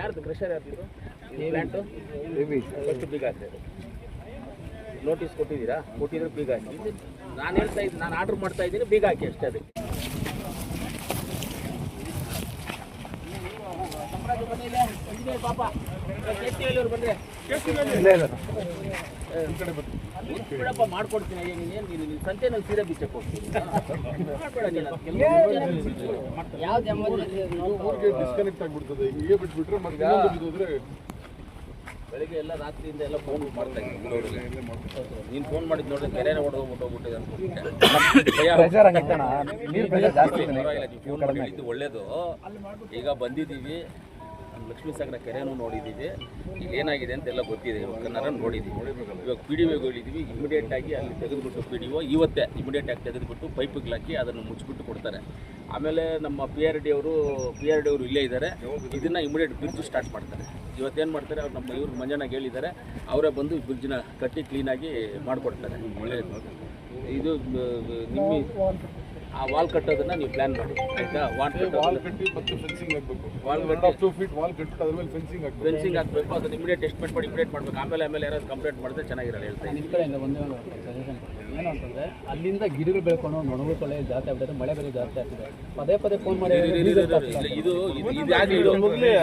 ಯಾರ್ದು ಕ್ರಷರ್ ಯಾರ್ದು plant first ಬೀಗ ಹಾಕ್ತಾರೆ. ನೋಟಿಸ್ ಕೊಟ್ಟಿದ್ದೀರಾ? ಕೊಟ್ಟಿದ್ರೆ ಬೀಗ ಹಾಕಿ. ನಾನು ಹೇಳ್ತಾ ಇದ್ದೀನಿ, ನಾನು ಆರ್ಡ್ರ್ ಮಾಡ್ತಾ ಇದ್ದೀನಿ, ಬೀಗ ಹಾಕಿ ಅಷ್ಟೇ. ಅದಕ್ಕೆ ಪಾಪ ಬಂದರೆ ಬಿಡಪ್ಪ ಮಾಡ್ಕೊಡ್ತೀನಿ. ನೀನೇನು ನೀನು ಸಂತೆನಲ್ಲಿ ಸೀರೆ ಬಿಚ್ಚಕ್ಕೆ ಹೋಗ್ತೀನಿ. ಡಿಸ್ಕನೆಕ್ಟ್ ಆಗ್ಬಿಡ್ತದೆ. ಹೀಗೆ ಬಿಟ್ಬಿಟ್ರೆ ಮತ್ತೆ ಬೆಳಿಗ್ಗೆ ಎಲ್ಲ ರಾತ್ರಿಯಿಂದ ಎಲ್ಲ ಫೋನ್ ಮಾಡ್ತಾ ಇದ್ದೀನಿ. ನೀನು ಫೋನ್ ಮಾಡಿದ್ದು ನೋಡಿದ್ರೆ ಕೆರೆನೇ ಹೋಗ್ಬಿಟ್ಟಿದೆ ಫೋನ್ ಮಾಡಿ ಹೇಳಿದ್ದು ಒಳ್ಳೇದು. ಈಗ ಬಂದಿದ್ದೀವಿ, ಲಕ್ಷ್ಮೀ ಸಾಗರ ಕೆರೆನೂ ನೋಡಿದ್ದೀವಿ, ಏನಾಗಿದೆ ಅಂತೆಲ್ಲ ಗೊತ್ತಿದೆ. ಕನ್ನಡ ನೋಡಿದ್ದೀವಿ. ಇವಾಗ ಪಿ ಡಿ ಒಗೆ ಹೇಳಿದ್ದೀವಿ, ಇಮಿಡಿಯೇಟಾಗಿ ಅಲ್ಲಿ ತೆಗೆದುಬಿಟ್ಟು ಪಿ ಡಿ ಒ ಇವತ್ತೇ ಇಮಿಡಿಯೇಟಾಗಿ ತೆಗೆದುಬಿಟ್ಟು ಪೈಪಿಗೆ ಹಾಕಿ ಅದನ್ನು ಮುಚ್ಚಿಬಿಟ್ಟು ಕೊಡ್ತಾರೆ. ಆಮೇಲೆ ನಮ್ಮ ಪಿ ಆರ್ ಡಿ ಅವರು ಇಲ್ಲೇ ಇದ್ದಾರೆ. ಇದನ್ನು ಇಮಿಡಿಯೇಟ್ ಬ್ರಿಡ್ಜ್ ಸ್ಟಾರ್ಟ್ ಮಾಡ್ತಾರೆ. ಇವತ್ತೇನು ಮಾಡ್ತಾರೆ, ಅವ್ರು ನಮ್ಮ ಇವ್ರು ಮಂಜನಾಗಿ ಹೇಳಿದ್ದಾರೆ, ಅವರೇ ಬಂದು ಬ್ರಿಡ್ಜ್ನ ಕಟ್ಟಿ ಕ್ಲೀನಾಗಿ ಮಾಡಿಕೊಡ್ತಾರೆ. ಇದು ನಿಮ್ಮ ಆ ವಾಲ್ ಕಟ್ಟೋದನ್ನ ನೀವು ಪ್ಲಾನ್ ಮಾಡಿ, ಆಯ್ತಾ? ವಾಲ್ ಕಟ್ಟಿ ಮತ್ತು ಫೆನ್ಸಿಂಗ್ ಹಾಕಬೇಕು. ವಾಲ್ ಕಟ್ಟಿ 2 ಫೀಟ್ ವಾಲ್ ಕಟ್ಟಿ ಅದ್ರ ಮೇಲೆ ಫೆನ್ಸಿಂಗ್ ಹಾಕಬೇಕು. ಅದನ್ನ ಇಮಿಡಿಯೇಟ್ ಎಸ್ಟಿಮೇಟ್ ಮಾಡಿ ಇಮಿಡಿಯೇಟ್ ಮಾಡಬೇಕು. ಆಮೇಲೆ ಯಾರಾದ್ರು ಕಂಪ್ಲೇಂಟ್ ಮಾಡಿದ್ರೆ ಚೆನ್ನಾಗಿರಲ್ಲ. ಹೇಳ್ತಾ ಇದ್ದೀನಿ. ನಿಮ್ಮ ಕಡೆಯಿಂದ ಒಂದೇ ಒಂದು ಸಜೆಷನ್ ಏನು ಅಂತಂದರೆ, ಅಲ್ಲಿಂದ ಗಿಡಗಳು ಬೆಳ್ಕೊಂಡು ನೊಣಗಳು ಕೊಳೆ ಜಾಸ್ತಿ ಆಗ್ಬಿಡುತ್ತೆ, ಮಳೆ ಬೇರೆ ಜಾಸ್ತಿ ಆಗ್ತಿದೆ. ಪದೇ ಫೋನ್ ಮಾಡಿ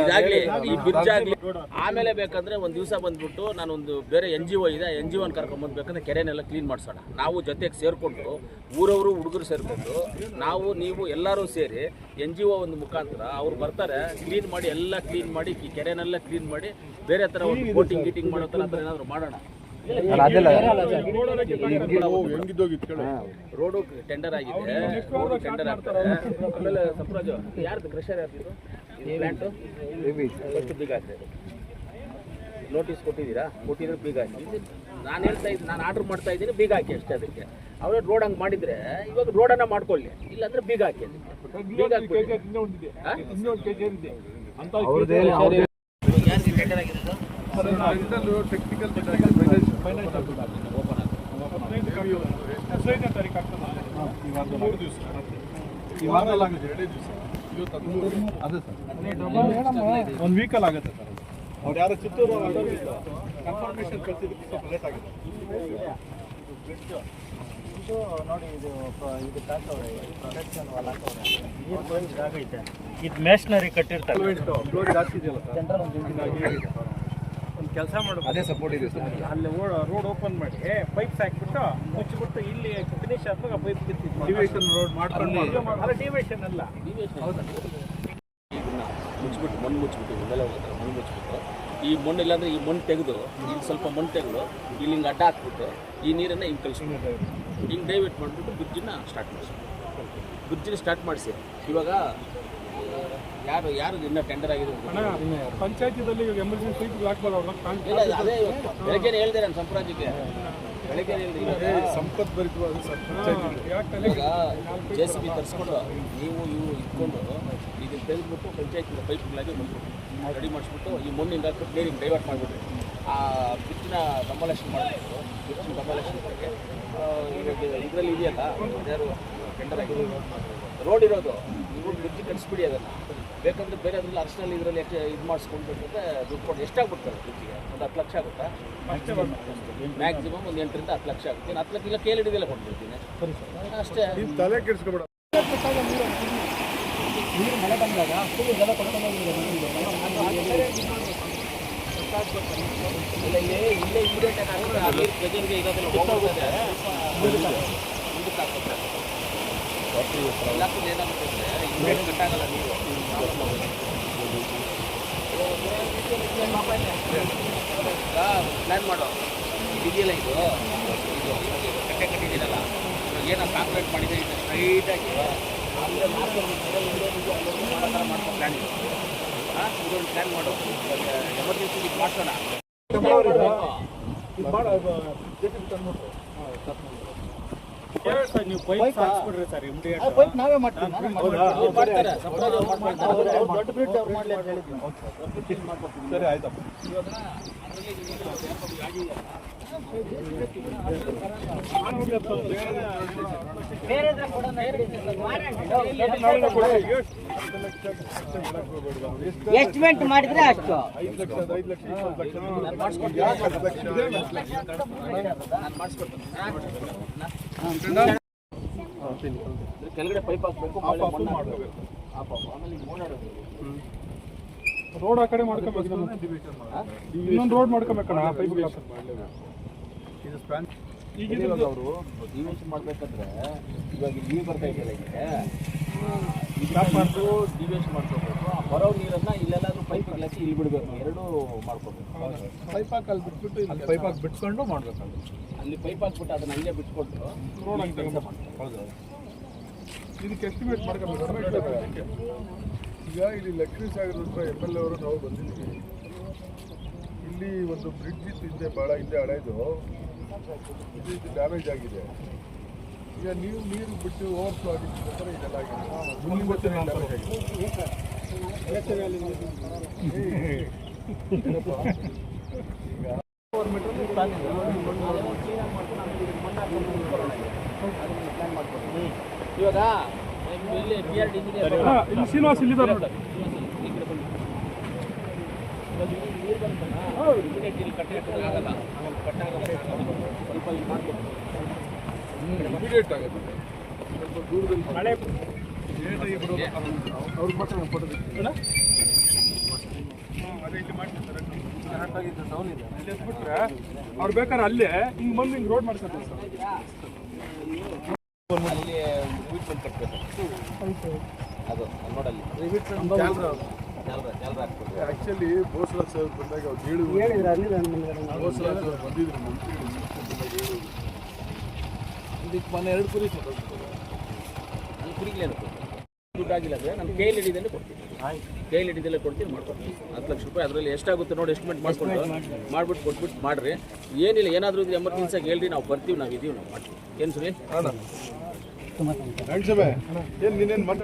ಇದಾಗಲಿ ಈ ಬ್ರಿಡ್ಜ್ ಆಗಲಿ. ಆಮೇಲೆ ಬೇಕಂದ್ರೆ ಒಂದು ದಿವಸ ಬಂದ್ಬಿಟ್ಟು ನಾನೊಂದು ಬೇರೆ NGO ಇದೆ, NGO ಕರ್ಕೊಂಡ್ಬಂದ್ಬೇಕಂದ್ರೆ ಕೆರೆನೆಲ್ಲ ಕ್ಲೀನ್ ಮಾಡಿಸೋಣ. ನಾವು ಜೊತೆಗೆ ಸೇರಿಕೊಂಡು ಊರವರು ಹುಡುಗರು ಸೇರಿಕೊಂಡು ನಾವು ನೀವು ಎಲ್ಲರೂ ಸೇರಿ NGO ಒಂದು ಮುಖಾಂತರ ಅವ್ರು ಬರ್ತಾರೆ, ಕ್ಲೀನ್ ಮಾಡಿ ಎಲ್ಲ ಕ್ಲೀನ್ ಮಾಡಿ ಈ ಕೆರೆನೆಲ್ಲ ಕ್ಲೀನ್ ಮಾಡಿ ಬೇರೆ ಥರ ಒಂದು ಬೋಟಿಂಗ್ ಗೀಟಿಂಗ್ ಮಾಡೋ ಥರ ಏನಾದರೂ ಮಾಡೋಣ. ರೋಡು ಟೆಂಡರ್ ಆಗಿದೆ, ರೋಡು ಟೆಂಡರ್ ಆಗ್ತಾರೆ. ಆಮೇಲೆ ಸಂಪ್ರಾಜು ಯಾರ್ದು ಕ್ರಷರ್ ಯಾರ್ದು ಪ್ಲಾಂಟು ಫಸ್ಟ್ ಬೀಗ ಹಾಕ್ತಾರೆ. ನೋಟಿಸ್ ಕೊಟ್ಟಿದ್ದೀರಾ? ಕೊಟ್ಟಿದ್ರೆ ಬೀಗ ಹಾಕಿ. ನಾನು ಹೇಳ್ತಾ ಇದ್ದೀನಿ, ನಾನು ಆರ್ಡ್ರ್ ಮಾಡ್ತಾ ಇದ್ದೀನಿ, ಬೀಗ ಹಾಕಿ ಅಷ್ಟೇ. ಅದಕ್ಕೆ ಅವರೇ ರೋಡ್ ಹಂಗೆ ಮಾಡಿದರೆ ಇವಾಗ ರೋಡನ್ನು ಮಾಡ್ಕೊಳ್ಳಿ, ಇಲ್ಲಾಂದ್ರೆ ಬೀಗ ಹಾಕಿ. ಬೀಗ ಯಾರಿಗೆ ಟೆಂಡರ್ ಆಗಿದೆ ಟೆಕ್ನಿಕಲ್ ಒಂದು ವೀಕಲ್ ಆಗುತ್ತೆ ಸರ್. ಅವ್ರು ಯಾರು ಚಿತ್ತೂರು ಕನ್ಫರ್ಮೇಷನ್ ಕಳಿಸಿದ್ದಕ್ಕೆ ಸ್ವಲ್ಪ ಲೇಟ್ ಆಗಿದೆ. ನೋಡಿ ಇದು ಪ್ರೊಟೆಕ್ಷನ್ ವಾಲ್ ಹಾಕವ್ರೆ. ಇದು ಮೆಷನರಿ ಕಟ್ಟಿರ್ತಾರೆ. ಫ್ಲೋರ್ ಜಾಸ್ತಿ ಇದೆಯಲ್ಲ ಸರ್, ಸೆಂಟ್ರಲ್ ಒಂದು ಕೆಲಸ ಮಾಡೋದು, ಅದೇ ಸಪೋರ್ಟ್ ಇದೆ ಸರ್. ಅಲ್ಲಿ ರೋಡ್ ಓಪನ್ ಮಾಡಿ ಪೈಪ್ಸ್ ಹಾಕ್ಬಿಟ್ಟು ಮುಚ್ಚಿಬಿಟ್ಟು ಇಲ್ಲಿ ಫಿನಿಶ್ ಆದಾಗ ಪೈಪ್ ಡಿವಿಷನ್ ರೋಡ್ ಮಾಡ್ಕೊಂಡು ಅಲ್ಲ, ಡಿವಿಷನ್ ಅಲ್ಲ. ಹೌದಾ? ಇದನ್ನ ಮುಚ್ಚಿಬಿಟ್ಟು ಮಣ್ಣು ಮುಚ್ಚಿಬಿಟ್ಟು ಇವೆಲ್ಲ ಹೋಗ್ತಾರೆ, ಮಣ್ಣು ಮುಚ್ಚಿಬಿಟ್ಟು ಈ ಮಣ್ಣು ಇಲ್ಲಾಂದರೆ ಈ ಮಣ್ಣು ತೆಗೆದು ಇಲ್ಲಿ ಸ್ವಲ್ಪ ಮಣ್ಣು ತೆಗೆದು ಇಲ್ಲಿ ಹಿಂಗೆ ಅಡ್ಡ ಹಾಕ್ಬಿಟ್ಟು ಈ ನೀರನ್ನು ಹಿಂಗೆ ಕಳಿಸ್ಬಿಟ್ಟು ಹಿಂಗೆ ಡೈವರ್ಟ್ ಮಾಡಿಬಿಟ್ಟು ಬ್ರಿಡ್ಜನ್ನ ಸ್ಟಾರ್ಟ್ ಮಾಡಿಸಿ. ಇವಾಗ ಯಾರು ಇನ್ನೂ ಟೆಂಡರ್ ಆಗಿದೆ ಪಂಚಾಯತಿದಲ್ಲಿ ಎಮರ್ಜೆನ್ಸಿ ಹಾಕ್ಬಾರ್ದು. ಅದೇ ಬೆಳಗ್ಗೆ ಹೇಳಿದೆ ನಾನು ಸಂಪ್ರಾಜಿಗೆ, ಬೆಳಗ್ಗೆ ಹೇಳಿದೆ ಸಂಪತ್ ಭರಿತವಾದ ಈಗ JCB ತರಿಸ್ಕೊಂಡು ನೀವು ಇಟ್ಕೊಂಡು ಇದನ್ನು ತೆಗೆದುಬಿಟ್ಟು ಪಂಚಾಯತಿಂದ ಪೈಪ್ಗಳಾಗಿ ರೆಡಿ ಮಾಡಿಸ್ಬಿಟ್ಟು ಈ ಮಣ್ಣಿಂದ ಹಾಕ್ಬಿಟ್ಟು ನೀರಿಗೆ ಡೈವರ್ಟ್ ಮಾಡಿಬಿಟ್ರಿ. ಆ ಬ್ರಿಡ್ಜ್ನ ಡಂಬಲೇಷನ್ ಮಾಡಬೇಕು. ಬ್ರಿಡ್ಜ್ನ ಡಂಬಲೇಷನ್ ಬಗ್ಗೆ ಇವಾಗ ಇದರಲ್ಲಿ ಇದೆಯಲ್ಲ, ಯಾರು ಟೆಂಡರ್ ಆಗಿದೆ ರೋಡ್ ಇರೋದು, ನೀವು ಬ್ರಿಡ್ಜ್ ಕಟ್ಸ್ಬಿಡಿ. ಅದನ್ನು ಬೇಕಂದ್ರೆ ಬೇರೆ ಅದ್ರಲ್ಲಿ ಅರ್ಶನಲ್ಲಿ ಇದರಲ್ಲಿ ಎಷ್ಟು ಇದು ಮಾಡಿಸ್ಕೊಂಡ್ಬಿಟ್ರೆ ದುಡ್ಡು ಕೊಟ್ಟು ಎಷ್ಟಾಗ್ಬಿಡ್ತಾರೆ ಬ್ರಿಡ್ಜಿಗೆ? ಒಂದು 10 ಲಕ್ಷ ಆಗುತ್ತಾ? ಮ್ಯಾಕ್ಸಿಮಮ್ ಒಂದು 8 ರಿಂದ 10 ಲಕ್ಷ ಆಗುತ್ತೆ. 10 ಲಕ್ಷ ಇಲ್ಲ ಕೇಳಿಡಿದೆಲ್ಲ ಕೊಟ್ಬಿಡ್ತೀನಿ ಅಷ್ಟೇ. ತಲೆ ಕೆಡಿಸ್ಕೊಬೇಡ. ನೀರು ಮಳೆ ಬಂದಾಗ ಫುಲ್ ಜಲ ಇಲ್ಲೇ ಇಮಿಡಿಯೇಟ್ ಆಗಿ ಪ್ರೆಜರ್ಗೆ ಇರೋದೆಲ್ಲ ಹೋಗ್ತದೆ, ಮುಂದಕ್ಕೆ ಆಗ್ತದೆ. ಎಲ್ಲಕ್ಕೂ ಏನಾಗುತ್ತೆ ಅಂದರೆ ಇಮಿಡಿಯೇಟ್ ಕಟ್ಟಾಗಲ್ಲ ನೀರು. ಪ್ಲ್ಯಾನ್ ಮಾಡೋ ಇದೆಯಲ್ಲ, ಇದು ಕಟ್ಟೆ ಕಟ್ಟಿದ್ದೀರಲ್ಲ, ಇವಾಗ ಏನೋ ಕಾಂಕ್ರೀಟ್ ಮಾಡಿದರೆ ಇದು ಸ್ಟ್ರೈಟಾಗಿ ಆಮೇಲೆ ಮಾಡ್ಕೊ ಪ್ಲ್ಯಾನ್ ಇದು. ಇದೊಂದು ಪ್ಲ್ಯಾನ್ ಮಾಡೋ, ಎಮರ್ಜೆನ್ಸಿ ಇದು ಮಾಡ್ಸೋಣ. ನೀವು ಪೈಪ್ ಹಾಕ್ಸ್ಬಿಡ್ರಿ ಸರ್ ಇಮಿಡಿಯೇಟ್. ಪೈಪ್ ನಾವೇ ಮಾಡ್ತೀವಿ. ಮಾಡ್ತಾರೆ surprise ಅವ್ರು ಮಾಡ್ತಾರೆ. ದೊಡ್ಡ ಬ್ರಿಡ್ಜ್ ಅವ್ರು ಮಾಡಲಿ ಅಂತ ಹೇಳಿದ್ವಿ. ಸರಿ ಆಯ್ತಪ್ಪ. ಎಸ್ಟಿಮೇಟ್ ಮಾಡಿದ್ರೆ ಅಷ್ಟು 5 ಲಕ್ಷ 20 ಲಕ್ಷ ನಾನು ಮಾಡಿಸ್ಕೊಡ್ತೀನಿ. ಕೆಳಗಡೆ ಪೈಪ್ ಹಾಕ್ಬೇಕು, ಆಮೇಲೆ ಮಣ್ಣು ಮಾಡ್ಕೋಬೇಕು. ಆಮೇಲೆ ಮೋಡಾಡೋದು. ರೋಡ್ ಆ ಕಡೆ ಮಾಡ್ಕೋಬೇಕು. ಇನ್ನೊಂದು ರೋಡ್ ಮಾಡ್ಕೋಬೇಕಣ್ಣ. ಪೈಪ್ ಈಗ ಅವರು ಡಿವಿಯೇಷನ್ ಮಾಡ್ಬೇಕಂದ್ರೆ ಇವಾಗ ನೀರು ಬರ್ತಾ ಇದೆಯಲ್ಲ ಮಾಡ್ತು ಡಿವಿಯೇಷನ್ ಮಾಡ್ಕೋಬೇಕು. ಬರೋ ನೀರನ್ನ ಇಲ್ಲೆಲ್ಲಾದ್ರೂ ಪೈಪ್ ಹಾಕಿ ಇಲ್ಲಿ ಬಿಡಬೇಕು. ಎರಡೂ ಮಾಡ್ಕೋಬೇಕು. ಪೈಪ್ ಹಾಕಿ ಅಲ್ಲಿ ಬಿಟ್ಬಿಟ್ಟು ಅಲ್ಲಿ ಪೈಪ್ ಹಾಕಿ ಬಿಟ್ಕೊಂಡು ಮಾಡ್ಬೇಕು. ಅಲ್ಲಿ ಪೈಪ್ ಹಾಕ್ಬಿಟ್ಟು ಅದನ್ನ ಹಂಗೆ ಬಿಟ್ಕೊಟ್ಟು ರೋಡ್ ಹಂಗೆ ತಗೊಂಡು. ಹೌದು. ಇದಕ್ಕೆ ಎಸ್ಟಿಮೇಟ್ ಮಾಡ್ಕೋಬೇಕು. ಈಗ ಇಲ್ಲಿ ಲಕ್ಷ್ಮೀ ಸಾಗರ ಹತ್ರ MLA ಅವರು ನಾವು ಬಂದಿದ್ವಿ. ಇಲ್ಲಿ ಒಂದು ಬ್ರಿಡ್ಜ್ ಇತ್ತು ಹಿಂದೆ, ಭಾಳ ಹಿಂದೆ ಹಳೆಯದು. ಇದು ಡ್ಯಾಮೇಜ್ ಆಗಿದೆ. ಈಗ ನೀರು ಬಿಟ್ಟು ಓವರ್ಫ್ಲೋ ಆಗಿದ್ದಕ್ಕೋಸ್ಕರ ಇದೆಲ್ಲ ಆಗಿದೆ. ಇವಾಗ ಇಲ್ಲಿ BRD ಇಂಜಿನಿಯರ್ ಇಲ್ಲಿ ಶ್ರೀನಿವಾಸ್ ಇಲ್ಲಿದ್ದಾರೆ ನೋಡಿ. ಇಮಿಡಿಯೇಟ್ ಆಗುತ್ತೆ. ಸ್ವಲ್ಪ ದೂರದಲ್ಲಿ ಅವ್ರು ಮಾತ್ರ ಅವ್ರು ಬೇಕಾದ್ರೆ ಅಲ್ಲೇ ಹಿಂಗೆ ಬಂದು ಹಿಂಗೆ ರೋಡ್ ಮಾಡ್ಕೊತಾರೆ ಸರ್. ಅಲ್ಲಿ ರಿವಿಟ್ ಬಂದು ಕಟ್ಟಬೇಕು. ಅದು ನೋಡಲ್ಲಿ ಆ್ಯಕ್ಚುಲಿ ಬೋಸ್ಲ ಸರ್ ಬಂದಾಗ ಅವ್ರು ಹೇಳಿದ್ರು. ಬೋಸ್ಲ ಸರ್ ಬಂದಿದ್ರು ಮಂತ್ರಿ ಇದಕ್ಕೆ ಮೊನ್ನೆ 2 ಕುರಿ ಅಲ್ಲಿ ಕುರಿಗಳೇನು ದುಡ್ಡಾಗಿಲ್ಲ ಅಂದರೆ ನಮ್ಮ ಕೈಯಲ್ಲಿ ಹಿಡಿದಲ್ಲೇ ಕೊಡ್ತೀವಿ. ಕೈಯಲ್ಲಿ ಹಿಡಿದಲ್ಲೇ ಕೊಡ್ತೀವಿ, ಮಾಡ್ಕೊಡ್ತೀವಿ. 10 ಲಕ್ಷ ರೂಪಾಯಿ ಅದರಲ್ಲಿ ಎಷ್ಟಾಗುತ್ತೆ ನೋಡಿ ಎಸ್ಟಿಮೇಟ್ ಮಾಡ್ಕೊಂಡು ಮಾಡ್ಬಿಟ್ಟು ಕೊಟ್ಬಿಟ್ಟು ಮಾಡಿರಿ. ಏನಿಲ್ಲ, ಏನಾದರೂ ಇದ್ರೆ ಎಮರ್ಜೆನ್ಸಿಯಾಗಿ ಹೇಳ್ರಿ, ನಾವು ಬರ್ತೀವಿ, ನಾವು ಇದೀವಿ, ನಾವು ಮಾಡ್ತೀವಿ. ಏನು ಸುನಿ ಏನು ನೀನೇನು